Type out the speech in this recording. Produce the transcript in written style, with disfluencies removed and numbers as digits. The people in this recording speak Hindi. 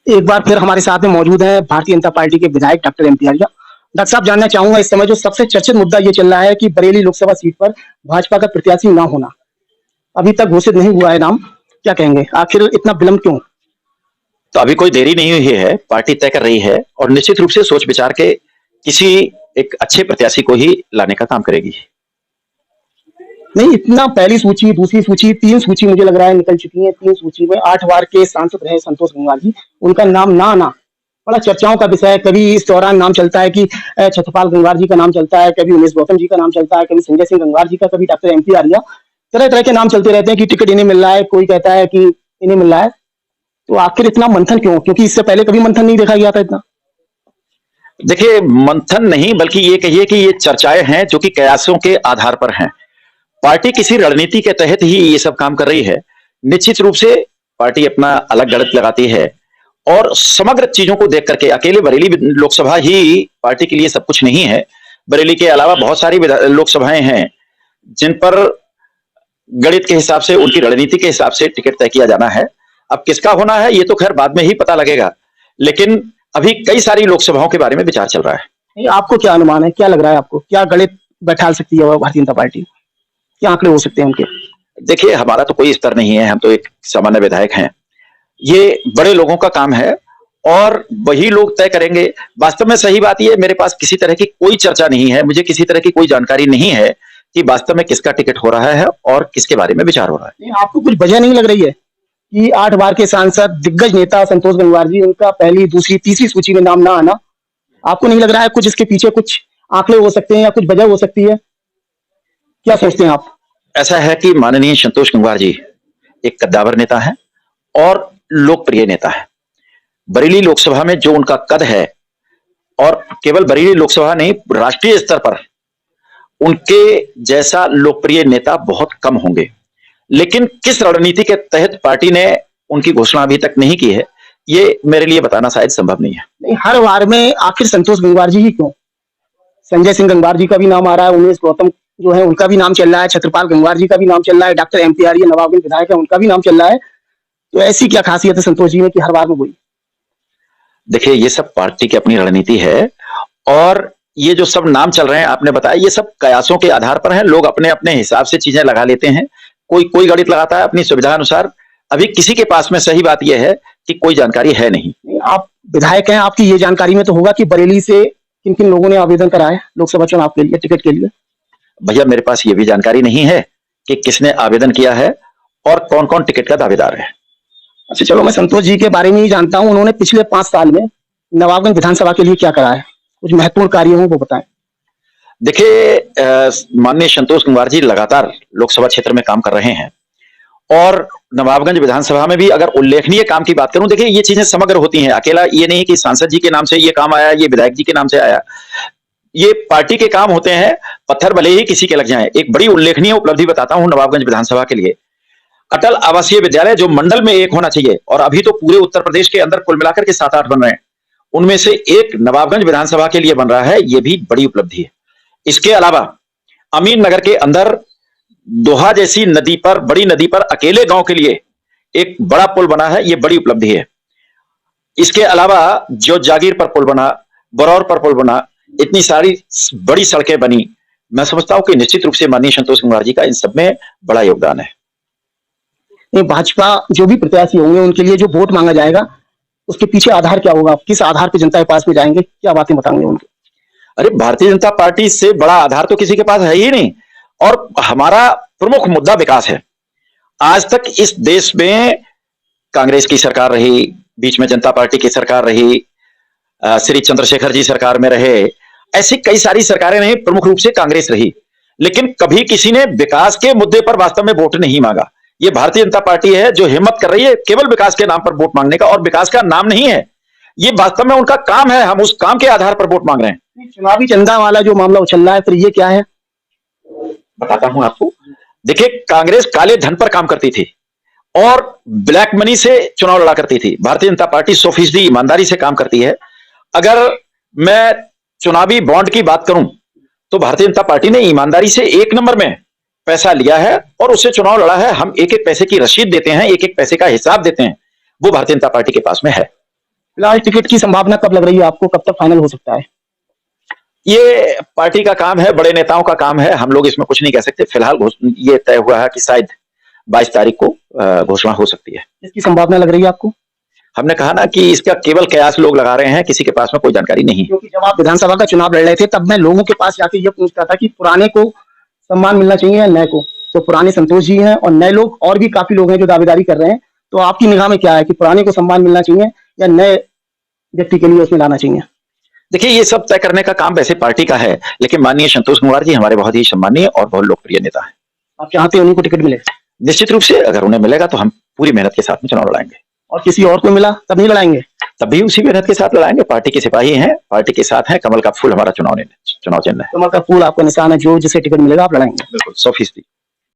एक बार फिर हमारे साथ में मौजूद हैं भारतीय जनता पार्टी के विधायक डॉक्टर एमपी आर्या। डॉक्टर साहब, जानना चाहूंगा, इस समय जो सबसे चर्चित मुद्दा ये चल रहा है कि बरेली लोकसभा सीट पर भाजपा का प्रत्याशी ना होना, अभी तक घोषित नहीं हुआ है नाम। क्या कहेंगे, आखिर इतना विलंब क्यों? तो अभी कोई देरी नहीं हुई है, पार्टी तय कर रही है और निश्चित रूप से सोच विचार के किसी एक अच्छे प्रत्याशी को ही लाने का काम करेगी। नहीं, इतना पहली सूची, दूसरी सूची, तीन सूची मुझे लग रहा है निकल चुकी है। तीन सूची में 8 बार के सांसद रहे संतोष गंगवार जी, उनका नाम ना आना बड़ा चर्चाओं का विषय है। कभी इस दौरान नाम चलता है कि छत्रपाल गंगवार जी का नाम चलता है, कभी उमेश गौतम जी का नाम चलता है, कभी संजय सिंह गंगवार जी का, कभी डॉक्टर एमपी आर्या। तरह तरह के नाम चलते रहते हैं कि टिकट इन्हें मिल रहा है, कोई कहता है कि इन्हें मिल रहा है। तो आखिर इतना मंथन क्यों? क्योंकि इससे पहले कभी मंथन नहीं देखा गया था इतना। देखिए, मंथन नहीं बल्कि ये कहिए कि ये चर्चाएं हैं जो कि कयासों के आधार पर हैं। पार्टी किसी रणनीति के तहत ही ये सब काम कर रही है। निश्चित रूप से पार्टी अपना अलग गणित लगाती है और समग्र चीजों को देख करके, अकेले बरेली लोकसभा ही पार्टी के लिए सब कुछ नहीं है। बरेली के अलावा बहुत सारी लोकसभाएं हैं जिन पर गणित के हिसाब से, उनकी रणनीति के हिसाब से टिकट तय किया जाना है। अब किसका होना है ये तो खैर बाद में ही पता लगेगा, लेकिन अभी कई सारी लोकसभाओं के बारे में विचार चल रहा है। नहीं, आपको क्या अनुमान है, क्या लग रहा है आपको, क्या गणित बैठा सकती है भारतीय जनता पार्टी? क्या आंकड़े हो सकते हैं उनके? देखिए, हमारा तो कोई स्तर नहीं है, हम तो एक सामान्य विधायक हैं। ये बड़े लोगों का काम है और वही लोग तय करेंगे। वास्तव में सही बात ये, मेरे पास किसी तरह की कोई चर्चा नहीं है, मुझे किसी तरह की कोई जानकारी नहीं है कि वास्तव में किसका टिकट हो रहा है और किसके बारे में विचार हो रहा है। नहीं, आपको कुछ वजह नहीं लग रही है कि 8 बार के सांसद, दिग्गज नेता संतोष गंगवार जी, उनका पहली, दूसरी, तीसरी सूची में नाम ना आना, आपको नहीं लग रहा है कुछ इसके पीछे कुछ आंकड़े हो सकते हैं या कुछ वजह हो सकती है? क्या सोचते हैं आप? ऐसा है कि माननीय संतोष गंगवार जी एक कद्दावर नेता है और लोकप्रिय नेता है। बरेली लोकसभा में जो उनका कद है, और केवल बरेली लोकसभा नहीं, राष्ट्रीय स्तर पर उनके जैसा लोकप्रिय नेता बहुत कम होंगे। लेकिन किस रणनीति के तहत पार्टी ने उनकी घोषणा अभी तक नहीं की है, ये मेरे लिए बताना शायद संभव नहीं है। नहीं, हर बार में आखिर संतोष गंगवार जी ही क्यों? संजय सिंह गंगवार जी का भी नाम आ रहा है, उमेश गौतम जो है उनका भी नाम चल रहा है, छत्रपाल गंगवार जी का भी नाम चल रहा है, डॉक्टर एमपी आर्य नवाबगंज विधायक है, उनका भी नाम चल रहा है। तो ऐसी क्या खासियत है संतोष जी में कि हर बार में वही? देखिए, ये सब पार्टी की अपनी रणनीति है और ये जो सब नाम चल रहे हैं आपने बताया, ये सब कयासों के आधार पर हैं। लोग अपने अपने हिसाब से चीजें लगा लेते हैं, कोई कोई गणित लगाता है अपनी सुविधा अनुसार। अभी किसी के पास में सही बात यह है कि कोई जानकारी है नहीं। आप विधायक हैं, आपकी ये जानकारी में तो होगा कि बरेली से किन किन लोगों ने आवेदन करा है लोकसभा चुनाव के लिए, टिकट के लिए? भैया, मेरे पास ये भी जानकारी नहीं है कि किसने आवेदन किया है और कौन कौन टिकट का दावेदार है। अच्छा, चलो, मैं संतोष जी के बारे में ही जानता हूँ। उन्होंने पिछले 5 साल में नवाबगंज विधानसभा के लिए क्या करा है? कुछ महत्वपूर्ण कार्य हो वो बताएं। देखिए, माननीय संतोष गंगवार जी लगातार लोकसभा क्षेत्र में काम कर रहे हैं और नवाबगंज विधानसभा में भी अगर उल्लेखनीय काम की बात करूं, देखिए ये चीजें समग्र होती हैं। अकेला ये नहीं कि सांसद जी के नाम से ये काम आया, ये विधायक जी के नाम से आया, ये पार्टी के काम होते हैं। पत्थर भले ही किसी के लग जाएं। एक बड़ी उल्लेखनीय उपलब्धि बताता हूं नवाबगंज विधानसभा के लिए। अटल आवासीय विद्यालय जो मंडल में एक होना चाहिए, और अभी तो पूरे उत्तर प्रदेश के अंदर कुल मिलाकर के 7-8 बन रहे हैं, उनमें से एक नवाबगंज विधानसभा के लिए बन रहा है। ये भी बड़ी उपलब्धि है। इसके अलावा अमीन नगर के अंदर दोहा जैसी नदी पर, बड़ी नदी पर अकेले गांव के लिए एक बड़ा पुल बना है, ये बड़ी उपलब्धि है। इसके अलावा जो जागीर पर पुल बना, बरौर पर पुल बना, इतनी सारी बड़ी सड़कें बनी। मैं समझता हूं कि निश्चित रूप से माननीय संतोष गंगवार जी का इन सब में बड़ा योगदान है। भाजपा जो भी प्रत्याशी होंगे उनके लिए जो वोट मांगा जाएगा, उसके पीछे आधार क्या होगा? किस आधार पर जनता के पास में जाएंगे, क्या बातें बताएंगे उनके? अरे, भारतीय जनता पार्टी से बड़ा आधार तो किसी के पास है ही नहीं, और हमारा प्रमुख मुद्दा विकास है। आज तक इस देश में कांग्रेस की सरकार रही, बीच में जनता पार्टी की सरकार रही, श्री चंद्रशेखर जी सरकार में रहे, ऐसी कई सारी सरकारें रही, प्रमुख रूप से कांग्रेस रही, लेकिन कभी किसी ने विकास के मुद्दे पर वास्तव में वोट नहीं मांगा। ये भारतीय जनता पार्टी है जो हिम्मत कर रही है केवल विकास के नाम पर वोट मांगने का, और विकास का नाम नहीं है ये, वास्तव में उनका काम है। हम उस काम के आधार पर वोट मांग रहे हैं। चुनावी चंदा वाला जो मामला उछल रहा है, फिर ये क्या है? बताता हूं आपको। देखिए, कांग्रेस काले धन पर काम करती थी और ब्लैक मनी से चुनाव लड़ा करती थी। भारतीय जनता पार्टी 100% ईमानदारी से काम करती है। अगर मैं चुनावी बॉन्ड की बात करूं तो भारतीय जनता पार्टी ने ईमानदारी से 1 नंबर में पैसा लिया है और उससे चुनाव लड़ा है। हम एक एक पैसे की रसीद देते हैं, एक एक पैसे का हिसाब देते हैं, वो भारतीय जनता पार्टी के पास में है। फिलहाल टिकट की संभावना कब लग रही है आपको, कब तक फाइनल हो सकता है? ये पार्टी का काम है, बड़े नेताओं का काम है, हम लोग इसमें कुछ नहीं कह सकते। फिलहाल ये तय हुआ है कि शायद 22 तारीख को घोषणा हो सकती है। इसकी संभावना लग रही है आपको? हमने कहा ना कि इसका केवल कयास लोग लगा रहे हैं, किसी के पास में कोई जानकारी नहीं है। क्योंकि जब आप विधानसभा का चुनाव लड़ रहे थे तब मैं लोगों के पास जाके ये पूछता था कि पुराने को सम्मान मिलना चाहिए या नए को, तो पुराने संतोष जी हैं और नए लोग और भी काफी लोग हैं जो दावेदारी कर रहे हैं। तो आपकी निगाह में क्या है कि पुराने को सम्मान मिलना चाहिए या नए व्यक्ति के लिए उसमें लाना चाहिए? देखिए, ये सब तय करने का काम वैसे पार्टी का है, लेकिन माननीय संतोष कुमार जी हमारे बहुत ही सम्मानीय और बहुत लोकप्रिय नेता हैं। आप चाहते हैं उन्हीं को टिकट मिले? निश्चित रूप से अगर उन्हें मिलेगा तो हम पूरी मेहनत के साथ में चुनाव लड़ाएंगे। और किसी और को मिला तब नहीं लड़ाएंगे? तब भी उसी मेहनत के साथ लड़ाएंगे। पार्टी के सिपाही हैं, पार्टी के साथ हैं, कमल का फूल हमारा चुनाव चिन्ह है। कमल का फूल आपका निशान है, जो जिसे टिकट मिलेगा आप लड़ाएंगे? बिल्कुल 100%।